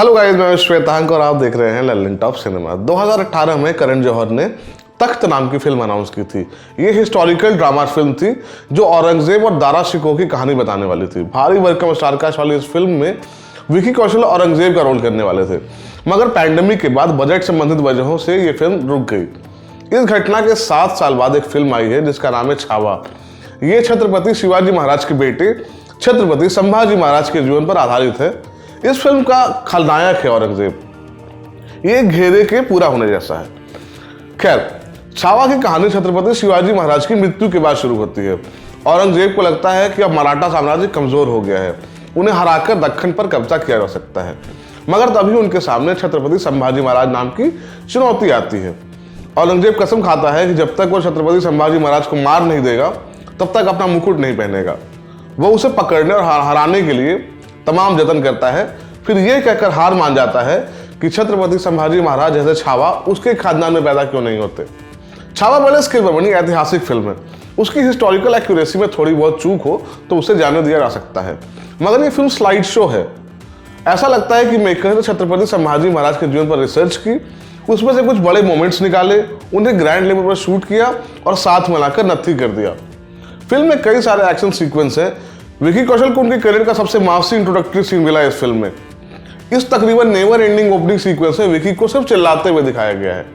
Hello guys, मैं श्वेतांक और आप देख रहे हैं लल्लन टॉप सिनेमा। 2018 में करण जौहर ने तख्त नाम की फिल्म अनाउंस की थी। ये हिस्टोरिकल ड्रामा फिल्म थी जो औरंगजेब और दारा शिकोह की कहानी बताने वाली थी। भारी भरकम स्टारकास्ट वाली इस फिल्म में विकी कौशल औरंगजेब का रोल करने वाले थे, मगर पैंडेमिक के बाद बजट संबंधित वजहों से ये फिल्म रुक गई। इस घटना के 7 साल बाद एक फिल्म आई है जिसका नाम है छावा। ये छत्रपति शिवाजी महाराज के बेटे छत्रपति संभाजी महाराज के जीवन पर आधारित है। इस फिल्म का खलनायक है औरंगजेब। ये घेरे के पूरा होने जैसा है। खैर, छावा की कहानी छत्रपति शिवाजी महाराज की मृत्यु के बाद शुरू होती है। औरंगजेब को लगता है कि अब मराठा साम्राज्य कमजोर हो गया है, उन्हें हराकर दक्कन पर कब्जा किया जा सकता है। मगर तभी उनके सामने छत्रपति संभाजी महाराज नाम की चुनौती आती है। औरंगजेब कसम खाता है कि जब तक वो छत्रपति संभाजी महाराज को मार नहीं देगा तब तक अपना मुकुट नहीं पहनेगा। वो उसे पकड़ने और हराने के लिए तमाम जतन करता है, फिर यह कहकर हार मान जाता है कि छत्रपति संभाजी महाराज जैसे छावा उसके खानदान में पैदा क्यों नहीं होते। छावा बड़े स्केल पर बनी ऐतिहासिक फिल्म है। उसकी हिस्टोरिकल एक्यूरेसी में थोड़ी बहुत चूक हो तो उसे जाने दिया जा सकता है, मगर ये फिल्म स्लाइड शो है। ऐसा लगता है कि मेकर ने छत्रपति संभाजी महाराज के जीवन पर रिसर्च की, उसमें से कुछ बड़े मोमेंट्स निकाले, उन्हें ग्रैंड लेवल पर शूट किया और साथ मिलाकर नत्थी कर दिया। फिल्म में कई सारे एक्शन सीक्वेंस हैं। विकी कौशल को उनके करियर का सबसे मासी इंट्रोडक्टरी सीन मिला है इस फिल्म में। इस तकरीबन नेवर एंडिंग ओपनिंग सीक्वेंस में विकी को सिर्फ चिल्लाते हुए दिखाया गया है।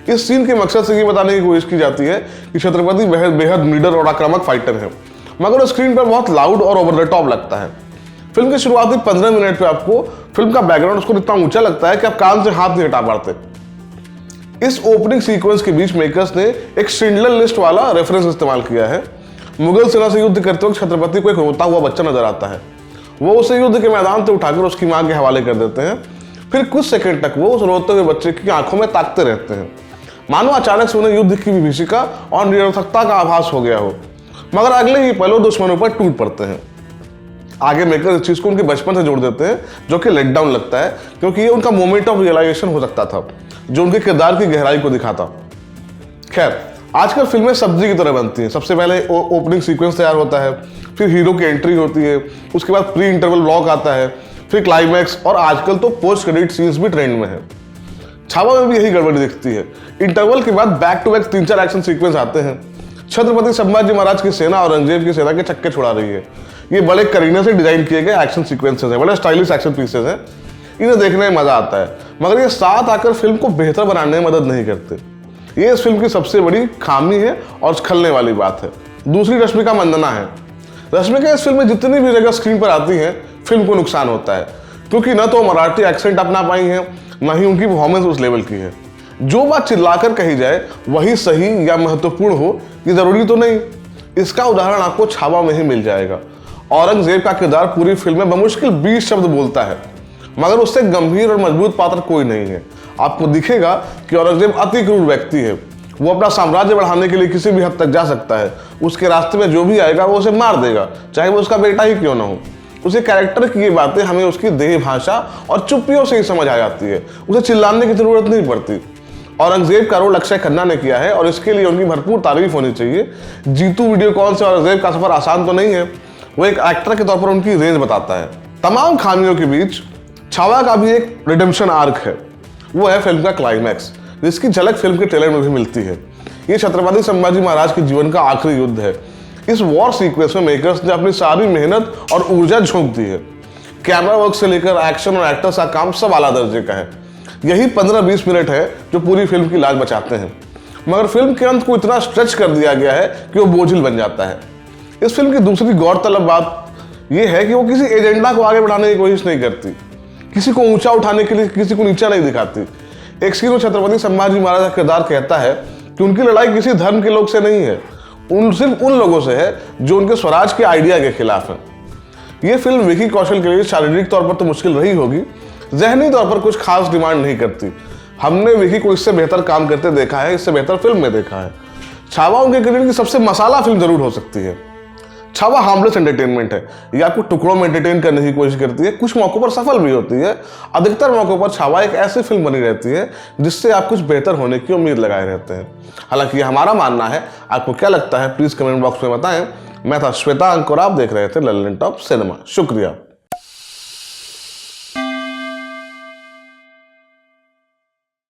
इस सीन के मकसद से ये बताने की कोशिश की जाती है कि छत्रपति बेहद निडर और आक्रामक फाइटर है, मगर वो स्क्रीन पर बहुत लाउड और ओवर द टॉप लगता है। फिल्म के शुरुआती 15 मिनट पे आपको फिल्म का बैकग्राउंड उसको इतना ऊंचा लगता है कि आप कान से हाथ नहीं हटा पाते। इस ओपनिंग सीक्वेंस के बीच मेकर्स ने एक शिंडलर लिस्ट वाला रेफरेंस इस्तेमाल किया है। मुगल सेना से युद्ध करते वक्त छत्रपति को एक रोता हुआ बच्चा नजर आता है। वो उसे युद्ध के मैदान से उठाकर उसकी मां के हवाले कर देते हैं। फिर कुछ सेकंड तक वो उस रोते हुए बच्चे की आंखों में ताकते रहते हैं, मानो अचानक से उन्हें युद्ध की विभीषिका और निरर्थकता का आभास हो गया हो। मगर अगले ही पलों दुश्मनों पर टूट पड़ते हैं। आगे मेकर इस चीज को उनके बचपन से जोड़ देते हैं, जो कि लेट डाउन लगता है, क्योंकि ये उनका मोमेंट ऑफ रियलाइजेशन हो सकता था जो उनके किरदार की गहराई को दिखाता। खैर, आजकल फिल्में सब्जी की तरह बनती हैं। सबसे पहले ओपनिंग सीक्वेंस तैयार होता है, फिर हीरो की एंट्री होती है, उसके बाद प्री इंटरवल ब्लॉक आता है, फिर क्लाइमैक्स, और आजकल तो पोस्ट क्रेडिट सीन्स भी ट्रेंड में है। छावा में भी यही गड़बड़ी दिखती है। इंटरवल के बाद back to back 3-4 action sequence आते हैं। छत्रपति संभाजी महाराज की सेना औरंगजेब की सेना के चक्के छुड़ा रही है। ये बड़े करीने से डिजाइन किए गए एक्शन सीक्वेंसेस हैं, बड़े स्टाइलिश एक्शन पीसेस हैं। इन्हें देखने में मजा आता है, मगर ये साथ आकर फिल्म को बेहतर बनाने में मदद नहीं करते। ये इस फिल्म की सबसे बड़ी खामी है और छलने वाली बात है। दूसरी रश्मिका मंदाना है। रश्मिका इस फिल्म में जितनी भी जगह स्क्रीन पर आती है फिल्म को नुकसान होता है, क्योंकि न तो मराठी एक्सेंट अपना पाई है, न ही उनकी परफॉर्मेंस उस लेवल की है। जो बात चिल्लाकर कही जाए वही सही या महत्वपूर्ण हो ये जरूरी तो नहीं। इसका उदाहरण आपको छावा में ही मिल जाएगा। औरंगजेब का किरदार पूरी फिल्म में बमुश्किल 20 शब्द बोलता है, मगर उससे गंभीर और मजबूत पात्र कोई नहीं है। आपको दिखेगा कि औरंगजेब अति क्रूर व्यक्ति है। वो अपना साम्राज्य बढ़ाने के लिए किसी भी हद तक जा सकता है। उसके रास्ते में जो भी आएगा वो उसे मार देगा, चाहे वो उसका बेटा ही क्यों ना हो। उसे कैरेक्टर की ये बातें हमें उसकी देह भाषा और चुप्पियों से ही समझ आ जाती है। उसे चिल्लाने की जरूरत नहीं पड़ती। औरंगजेब का रोल अक्षय खन्ना ने किया है और इसके लिए उनकी भरपूर तारीफ होनी चाहिए। जीतू वीडियोकॉन से औरंगजेब का सफर आसान तो नहीं है। वो एक एक्टर के तौर पर उनकी रेंज बताता है। तमाम खामियों के बीच छावा का भी एक रिडेम्पशन आर्क है। वो है फिल्म का क्लाइमैक्स, जिसकी झलक फिल्म के ट्रेलर में भी मिलती है। ये छत्रपति संभाजी महाराज के जीवन का आखिरी युद्ध है। इस वॉर सीक्वेंस में मेकर्स ने अपनी सारी मेहनत और ऊर्जा झोंक दी है। कैमरा वर्क से लेकर एक्शन और एक्टर्स का काम सब आला दर्जे का है। यही 15-20 मिनट है जो पूरी फिल्म की लाज बचाते हैं, मगर फिल्म के अंत को इतना स्ट्रेच कर दिया गया है कि वो बोझिल बन जाता है। इस फिल्म की दूसरी गौरतलब बात यह है कि वो किसी एजेंडा को आगे बढ़ाने की कोशिश नहीं करती, किसी को ऊंचा उठाने के लिए किसी को नीचा नहीं दिखाती। एक सीन में छत्रपति संभाजी महाराज का किरदार कहता है कि उनकी लड़ाई किसी धर्म के लोग से नहीं है, सिर्फ उन लोगों से है जो उनके स्वराज के आइडिया के खिलाफ है। ये फिल्म विकी कौशल के लिए शारीरिक तौर पर तो मुश्किल रही होगी, जहनी तौर पर कुछ खास डिमांड नहीं करती। हमने विकी को इससे बेहतर काम करते देखा है, इससे बेहतर फिल्म में देखा है। छावा उनके करियर की सबसे मसाला फिल्म जरूर हो सकती है। छावा हार्मलेस एंटरटेनमेंट है। ये आपको टुकड़ों में एंटरटेन करने की कोशिश करती है, कुछ मौकों पर सफल भी होती है। अधिकतर मौकों पर छावा एक ऐसी फिल्म बनी रहती है जिससे आप कुछ बेहतर होने की उम्मीद लगाए रहते हैं। हालांकि ये हमारा मानना है, आपको क्या लगता है प्लीज कमेंट बॉक्स में बताएं। मैं था श्वेतांक और आप देख रहे थे लल्लन टॉप सिनेमा। शुक्रिया।